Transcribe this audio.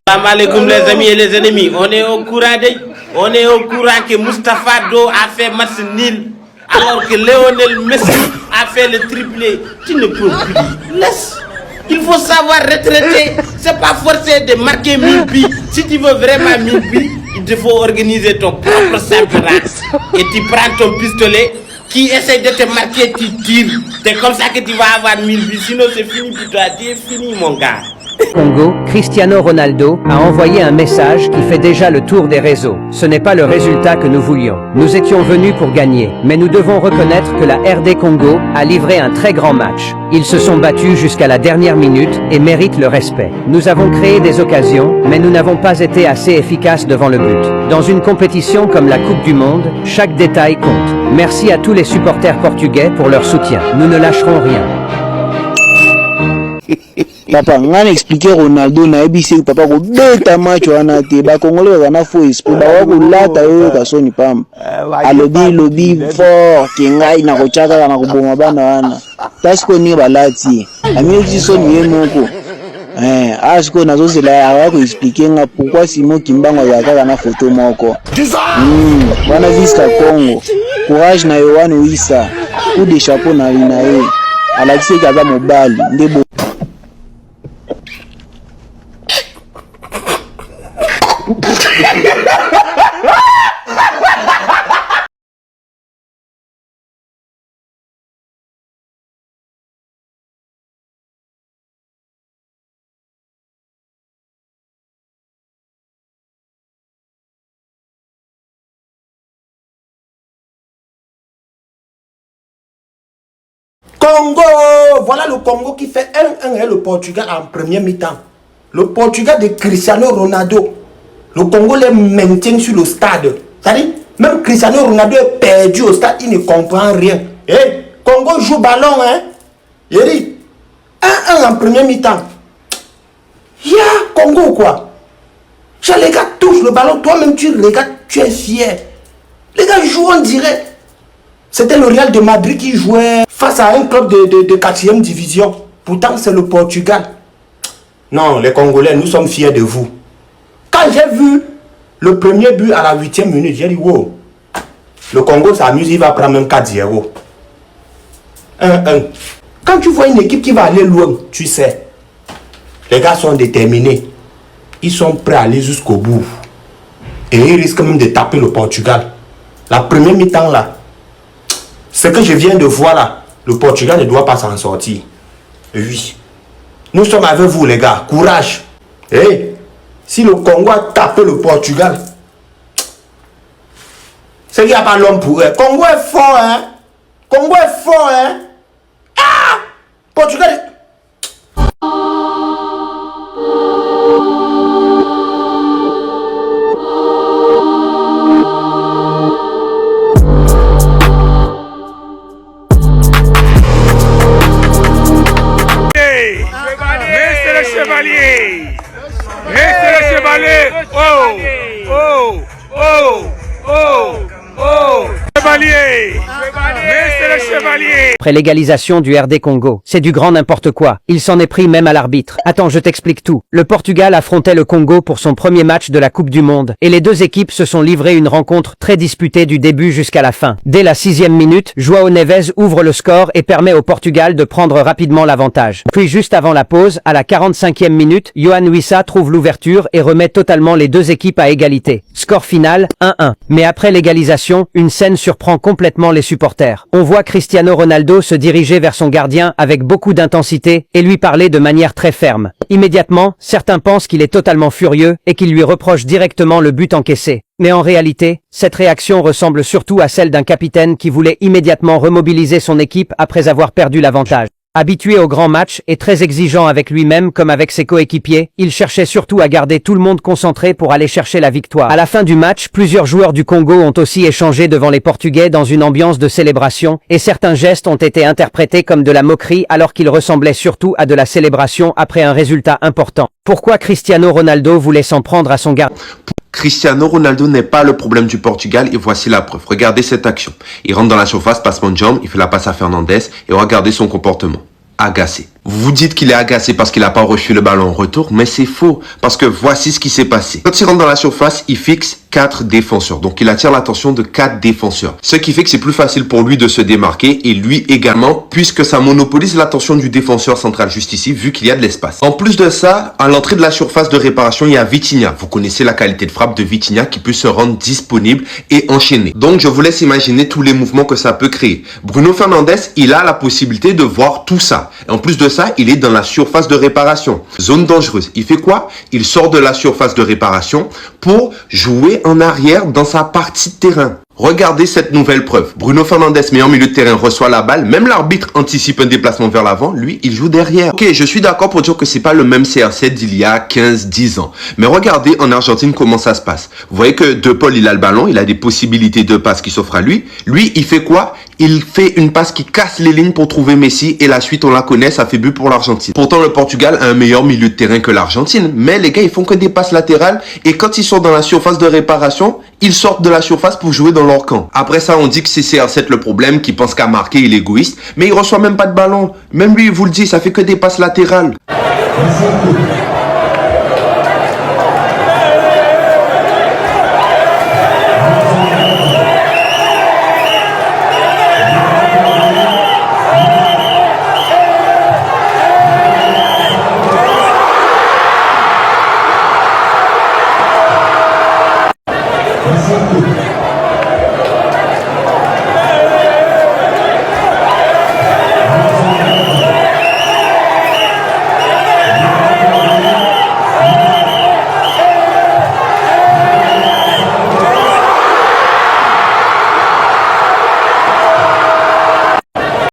Salam alaikum les amis et les ennemis. On est au courant que Moustapha Do a fait match nul alors que Lionel Messi a fait le triplé. Tu ne peux plus. Laisse. Il faut savoir retraiter. C'est pas forcé de marquer 1000 buts. Si tu veux vraiment 1000 buts, il te faut organiser ton propre championnat. Et tu prends ton pistolet qui essaie de te marquer, tu tires. C'est comme ça que tu vas avoir 1000 buts. Sinon c'est fini pour toi. Tu es fini mon gars. Congo, Cristiano Ronaldo a envoyé un message qui fait déjà le tour des réseaux. Ce n'est pas le résultat que nous voulions. Nous étions venus pour gagner, mais nous devons reconnaître que la RD Congo a livré un très grand match. Ils se sont battus jusqu'à la dernière minute et méritent le respect. Nous avons créé des occasions, mais nous n'avons pas été assez efficaces devant le but. Dans une compétition comme la Coupe du Monde, chaque détail compte. Merci à tous les supporters portugais pour leur soutien. Nous ne lâcherons rien. Papa, ngana expliquer Ronaldo na ebisi papa ko beta match wana te ba Congolais wana fo esprit ba wa ko lata yo ka soni pam. Alobi fort kingai na ko chaka na ko boma bana wana. Tasko ni balati. Ami ki soni ye moko. Asko na zo zela ya ko expliquer nga pourquoi Simon Kimbango ya kaka na photo moko. Bana Vista Congo. Courage na Yohane Wissa. Coup de chapeau na ye. Alakisi kaza mobali ndebo. Congo, voilà le Congo qui fait 1-1 et le Portugal en premier mi-temps. Le Portugal de Cristiano Ronaldo. Le Congo les maintient sur le stade. C'est-à-dire, même Cristiano Ronaldo est perdu au stade, il ne comprend rien. Congo joue ballon, hein. Il dit 1-1 en premier mi-temps. Congo quoi. Les gars touchent le ballon, toi-même tu regardes, tu es fier. Les gars jouent en direct. C'était le Real de Madrid qui jouait face à un club de 4e division. Pourtant, c'est le Portugal. Non, les Congolais, nous sommes fiers de vous. Quand j'ai vu le premier but à la 8e minute, j'ai dit, wow, le Congo s'amuse, il va prendre même 4-0. 1-1. Quand tu vois une équipe qui va aller loin, tu sais, les gars sont déterminés. Ils sont prêts à aller jusqu'au bout. Et ils risquent même de taper le Portugal. La première mi-temps là, ce que je viens de voir là, le Portugal ne doit pas s'en sortir. Oui. Nous sommes avec vous les gars. Courage. Si le Congo a tapé le Portugal, c'est qu'il n'y a pas l'homme pour eux. Congo est fort, hein. Congo est fort, hein. Portugal est... Après l'égalisation du RD Congo, c'est du grand n'importe quoi. Il s'en est pris même à l'arbitre. Attends, je t'explique tout. Le Portugal affrontait le Congo pour son premier match de la Coupe du Monde, et les deux équipes se sont livrées une rencontre très disputée du début jusqu'à la fin. Dès la 6e minute, João Neves ouvre le score et permet au Portugal de prendre rapidement l'avantage. Puis juste avant la pause, à la 45e minute, Yohane Wissa trouve l'ouverture et remet totalement les deux équipes à égalité. Score final, 1-1. Mais après l'égalisation, une scène surprend complètement les supporters. On voit Cristiano Ronaldo se diriger vers son gardien avec beaucoup d'intensité et lui parler de manière très ferme. Immédiatement, certains pensent qu'il est totalement furieux et qu'il lui reproche directement le but encaissé. Mais en réalité, cette réaction ressemble surtout à celle d'un capitaine qui voulait immédiatement remobiliser son équipe après avoir perdu l'avantage. Habitué aux grands matchs et très exigeant avec lui-même comme avec ses coéquipiers, il cherchait surtout à garder tout le monde concentré pour aller chercher la victoire. À la fin du match, plusieurs joueurs du Congo ont aussi échangé devant les Portugais dans une ambiance de célébration, et certains gestes ont été interprétés comme de la moquerie alors qu'ils ressemblaient surtout à de la célébration après un résultat important. Pourquoi Cristiano Ronaldo voulait s'en prendre à son gardien? Cristiano Ronaldo n'est pas le problème du Portugal et voici la preuve. Regardez cette action. Il rentre dans la surface, passe mon jambe, il fait la passe à Fernandes et regardez son comportement. Agacé. Vous vous dites qu'il est agacé parce qu'il n'a pas reçu le ballon en retour, mais c'est faux, parce que voici ce qui s'est passé. Quand il rentre dans la surface, il fixe 4 défenseurs. Donc il attire l'attention de 4 défenseurs. Ce qui fait que c'est plus facile pour lui de se démarquer et lui également, puisque ça monopolise l'attention du défenseur central juste ici, vu qu'il y a de l'espace. En plus de ça, à l'entrée de la surface de réparation, il y a Vitinha. Vous connaissez la qualité de frappe de Vitinha qui peut se rendre disponible et enchaîner. Donc je vous laisse imaginer tous les mouvements que ça peut créer. Bruno Fernandes, il a la possibilité de voir tout ça. Et en plus de ça, il est dans la surface de réparation. Zone dangereuse. Il fait quoi? Il sort de la surface de réparation pour jouer en arrière dans sa partie de terrain. Regardez cette nouvelle preuve. Bruno Fernandes, meilleur milieu de terrain, reçoit la balle. Même l'arbitre anticipe un déplacement vers l'avant. Lui, il joue derrière. Ok, je suis d'accord pour dire que c'est pas le même CR7 d'il y a 15-10 ans. Mais regardez en Argentine comment ça se passe. Vous voyez que De Paul, il a le ballon. Il a des possibilités de passe qui s'offrent à lui. Lui, il fait quoi? Il fait une passe qui casse les lignes pour trouver Messi. Et la suite, on la connaît, ça fait but pour l'Argentine. Pourtant, le Portugal a un meilleur milieu de terrain que l'Argentine. Mais les gars, ils font que des passes latérales. Et quand ils sont dans la surface de réparation, ils sortent de la surface pour jouer dans leur camp. Après ça, on dit que c'est CR7 le problème, qui pense qu'à marquer, il est égoïste. Mais il reçoit même pas de ballon. Même lui, il vous le dit, ça fait que des passes latérales.